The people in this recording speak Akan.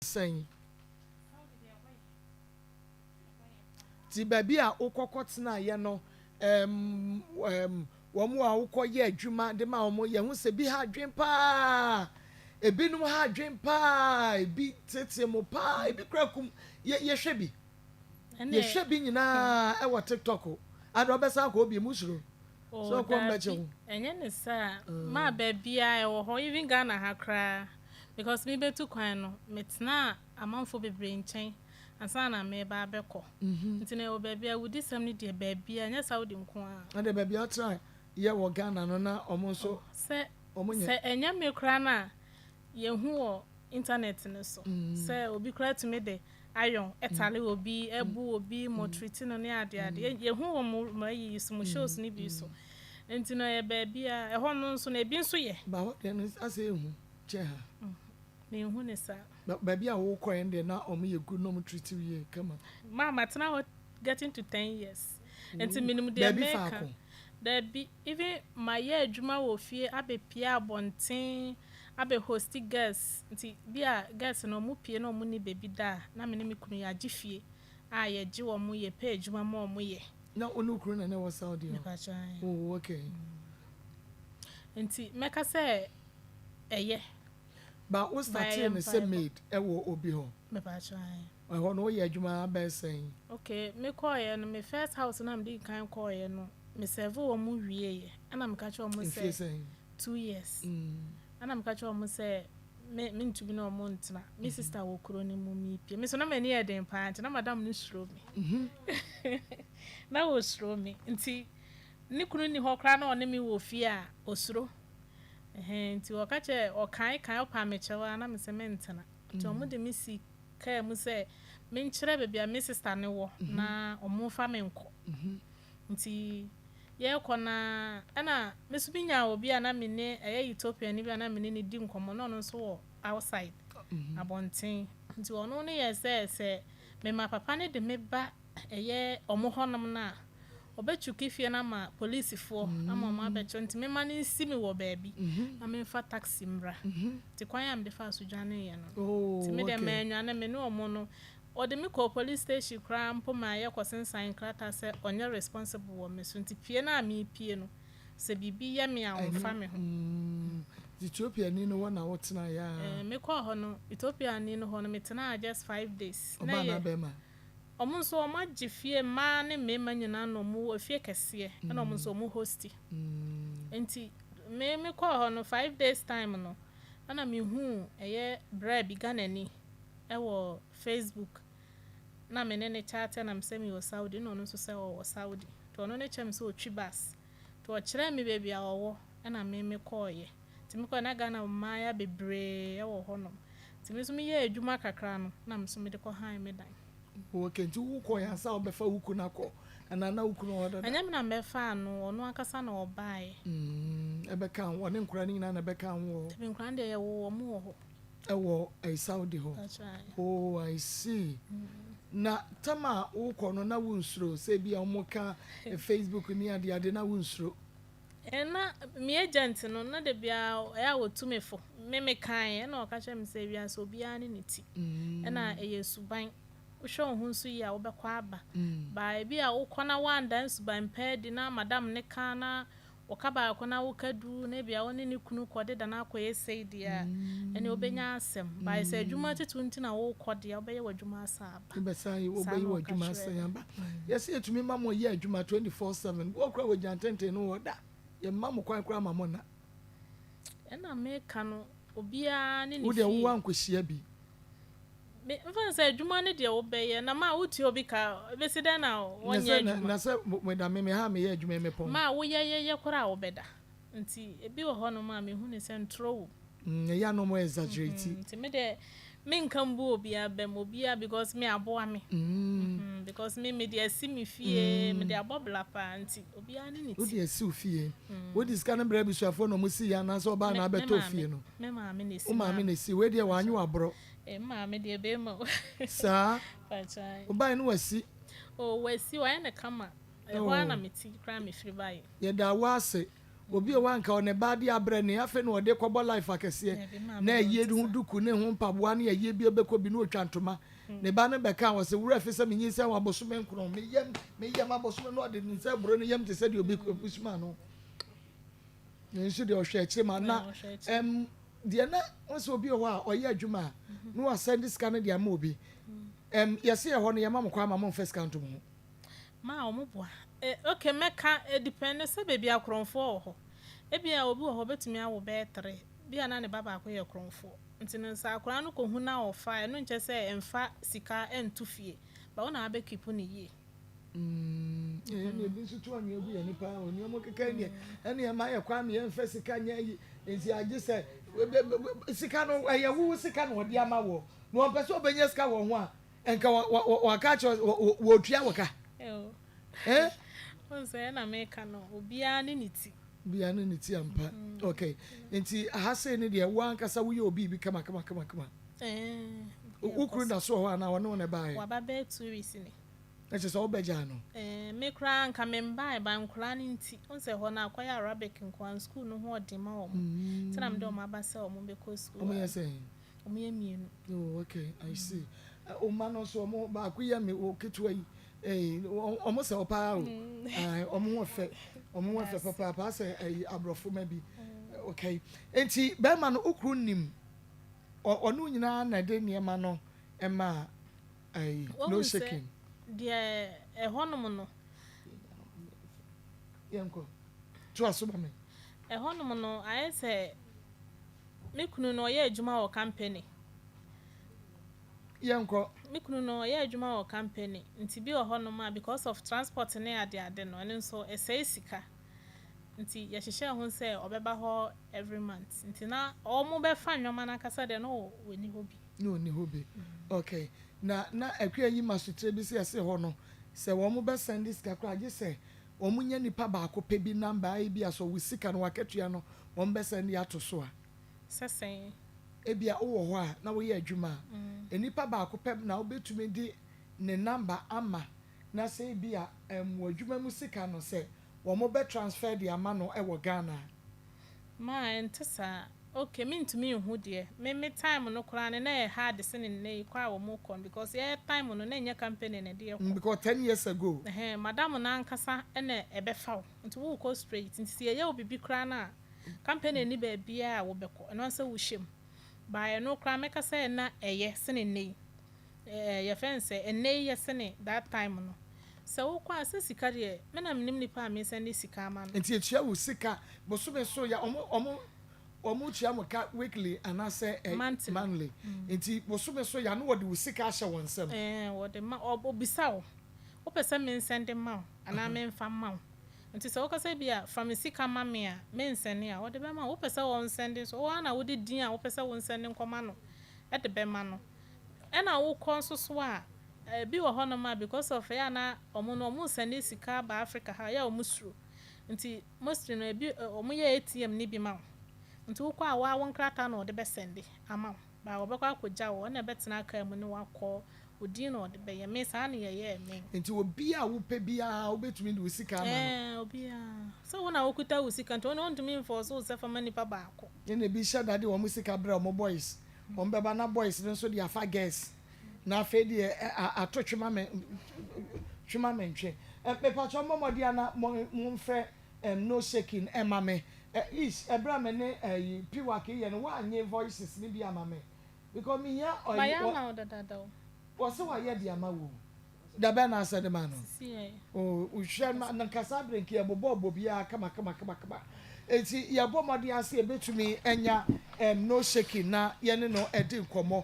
Saying ti baby a ukokotena ye no womu a ukoye adwuma de ma womu ye hu se bi ha adwen pa ebinum ha adwen pa ebi tete mo pa ebi krakum ye hwe bi ye hwe bi nyina e wo TikTok ado besa ko obi musuro so ko mbeche hu enye ne sa ma baby a e wo ho even Ghana ha kra because me betu kwan no metna amanfo bebre nchen ansa na me ba beko ntine wo baby a wudi sam ne de baby a nya Saudi nko a de baby a try ye wo Ghana no na omo so se enye me kra na ye hu wo internet ne so se obi kra tumi de ayon etale obi ebu obi motriti no ne ade ye hu wo mo yi so mo shows ne bi so ntino ye baby a ho no so na ebi so ye ba ho de no ase hu che ha me hu ne sa baby a wo koyen de na omo ye good no mo treat you kama mama tena ho getting to 10 years enti minimum de make there be even my year adwuma wo fie abepia abonten abe hosti guests nti bia guests no mu pie no mu ni baby da na me ne me kunu ya gifie a ye gi wo mu ye pa adwuma ma wo ye na onu kunu na was Saudi oh okay nti meka se eye ba wo start na se maid e wo obi ho me pa chan ho no ye adwuma ba sen okay me call ye no me first house na me di kan call ye no me serve wo mu wie ye ana me ka che wo mu se 2 years ana me ka che wo mu se me ntumi na wo ntena me sister wo kuro ni mu mi pie me so na me ne ye den pa nti na madam ni suro me na wo suro me nti ni kunu ni ho kra na one me wo fie a osuro nti wo ka che o kan opa me chewa na me se me ntena nti o mu de me si ka mu se me nkyere bebia me sister ne wo na o mu fa me nko nti ye kona ana mesubinya obi ana me ne Ethiopia ni bi ana me ne di nkomo no no so wo outside abonten nti ono ne ye se me ma papa ne de me ba omo honam na obechuki fie na ma police fo ama ma becho nti me ma ne si me wo baabi na me fa taxi mra ti kwan am de fa so dwane ye no ti me de ma anwa na me ne omo no o de me call police station kra mpo ma ye kosensan krata se onye responsible wo me so nti pie na me pie no se bibi ye me amfa me ho Ethiopia ni no wana wotena ya me call ho no Ethiopia ni no ho no me tena just 5 days na ye bema omo so omo gifie ma ne mema nyina no mu afie kese na omo so mu hosti enti me call ho no 5 days time no ana me hu bra bi Ghana ni wo Facebook na me ne chat na me se me wo Saudi no so se wo Saudi to no ne chem se o twi bus to o kire me baby a wo na me call ye ti me call na Ghana ma ya bebre wo ho no ti me so me ye adwuma kakra no na me so me de ko han me dan okay nti wo ko ya sa obefa wuku na ko anana wuku no oda anya me na me fa no ono akasa na obae ebeka wo ne nkura ni na beka wo ti me nkura de ye wo mo ho ewo Saudi ho oh I see na tama wo no na wunsuro se bia omoka Facebook ni ade na wunsuro na me agent no na de bia ya wotumefo me kan na o ka chem se bia so bia ni niti na eyesuban wo hwe ho nso yi a wo bekwa aba ba bia wo kona wanda nsuban pa di na madam ne kana okaba akona wo kadu na bia woni ne kunu kode da na akoye seidi a ene obenya asem ba se adwuma tetu ntina wo kode obeye wadwuma asa ba ibesai obeye wadwuma asa yamba yesi etumi mamo ye adwuma 24/7 wo kra wajantente no woda ye mamo kwan kra mamo na ena me kanu obia ne ni wo de wo ankohia bi me mfa se adwuma ne de obeye na ma wuti obi ka besida na wonye adwuma na se me da me ha me ye adwuma me pon ma wo ye kora obeda nti ebi wo ho no ma me hu ne se ntro ya no mo exaggerate nti me de me nkambu obia bem obia because me aboa me because me de asi me fie me de abobla pa nti obia ne niti wo de asi fie wo dis kana bra bi suafo no mo si ya na so ba na abeto fie no me ma me ne si o ma me ne si we de wanyu abro ma me de be ma sa pachai o ba no wasi o wasi wa na kama ho na me ti kra me firi bai ye da wase obi o wanka o ne badi abre ne afa no de kwabo life akese na ye hu duku ne hu mpaboa ne ye bi obekọ bi no twantoma ne ba ne beka wo se wura fi se menyi se wa bosome nkron me yem abosome no de nse bro ne yem te se de obi kusuma no nso de o hwe akire ma na de na wose obi o a oye adwuma no wa send scan de ama obi yesi e ho no ye ma mkwa ma mo first count mu ma o mo boa okay meka depend se baby akronfo ho ebia obi ho betumi awo be 3 bia na ne baba akoye kronfo ntino sa akran no kohu na ofa no nche se emfa sika entufie ba wona abe kipu ne ye ne bi su to anwe gu ye nipa oni omo keka ne ene ma ye kwa me emfa sika nya yi enti age se sika no ye wu sika no de ama wo no opese obenya sika wo ho a enka wa ka cho wo tua wo ka Onse na meka no obia ne niti bia ne niti ampa okay enti ahase ne de wo ankasa wo ye obi bi kama ukuru da so ho ana wo ne bae wa ba be 2 weeks ni eche so obeja no me kra nka me mbae ba nkura ne nti onse ho na akwaya arabic nkwan school no ho odima wo tina mde o ma ba se o mo be ko school o mo yese o mo ye mienu oh okay I see o ma no so mo ba akuya me o ketua yi omo se opa o omo wo fe papa pa se abrofo ma bi okay enti be ma no ukru nim onu nyina na de niema no ema no shaking de ehonum no yanko to asoba me ehonum no ayese mekunu no ye adwuma wo company yanko mekunu no ye adwuma wo company nti bi ohonum because of transport ne ade no ene so esai sika nti ye hihye ho se obeba ho every month nti na omo be fa nwoma na kasa de no woni hobi no ni hobi okay na akwa yi masutre bi se ho no se wo mo be send this kakra age se wo mo nya nipa ba ko pe bi number ai bi aso wo sika no waketua no wo be send ya to so a sesen ebia wo ho a na wo ye adwuma enipa ba ko pe na wo betumi di ne number ama na se bia wo adwuma mu sika no se wo mo be transfer di ama no e wo Ghana ma entesa okay me ntumi hu de me time no kra ne na hard se ne kwa wo mo kon because ye time no na nya campaign ne de because 10 years ago madam na ankasa ene ebefa nti wo ko straight nti ye obibi kra na campaign ni ba bia wo beko eno se wo hwem ba ye no kra meka se na eye se ne ye fence ene ye se ne that time no se wo kwa se sika de me na mnim nipa me se ne sika ma no nti etua wo sika bo so be so ya omo tia mo ka weekly and I say monthly nti bo so be so ya no wo de wo sika ahye won sam wo de ma obisa wo pese me send ma ana me mfa ma nti se wo ka se bia from sika ma me a me nsene a wo de be ma wo pese wo send so wo na wo de din a wo pese wo send nkoma no e de be ma no e na wo konso so a bi wo hono ma because of ya na omo send sika ba Africa ha ya omo suru nti mostly no bi omo ye ATM ni bi ma nti wo kwa wa won krata no de be send ama ba wo be kwa akogya wo na betena aka mu ni wakọ odi no de be ye me sa na ye me nti obi a wo pe bia wo betumi de wo sika ama obi a so wo na wo kuta wo sika nti wo ntumi enforce wo se fa mani pa ba akọ na bi sha dade wo musika bra wo boys wo beba na boys no so de afa girls na afa de ato twema me ntwe me pa cho momo dia na mo mfre no shaking ema me is ebra me ne piwa ke ye no wa anye voices ni bi ama me because me ya o ya na da wo se wa ye dia ma wo da ba na asa de ma no o hwe na kasa breki e bobo bia kama enti ya bo modi ase e betumi enya no shaking na ye ne no edi komo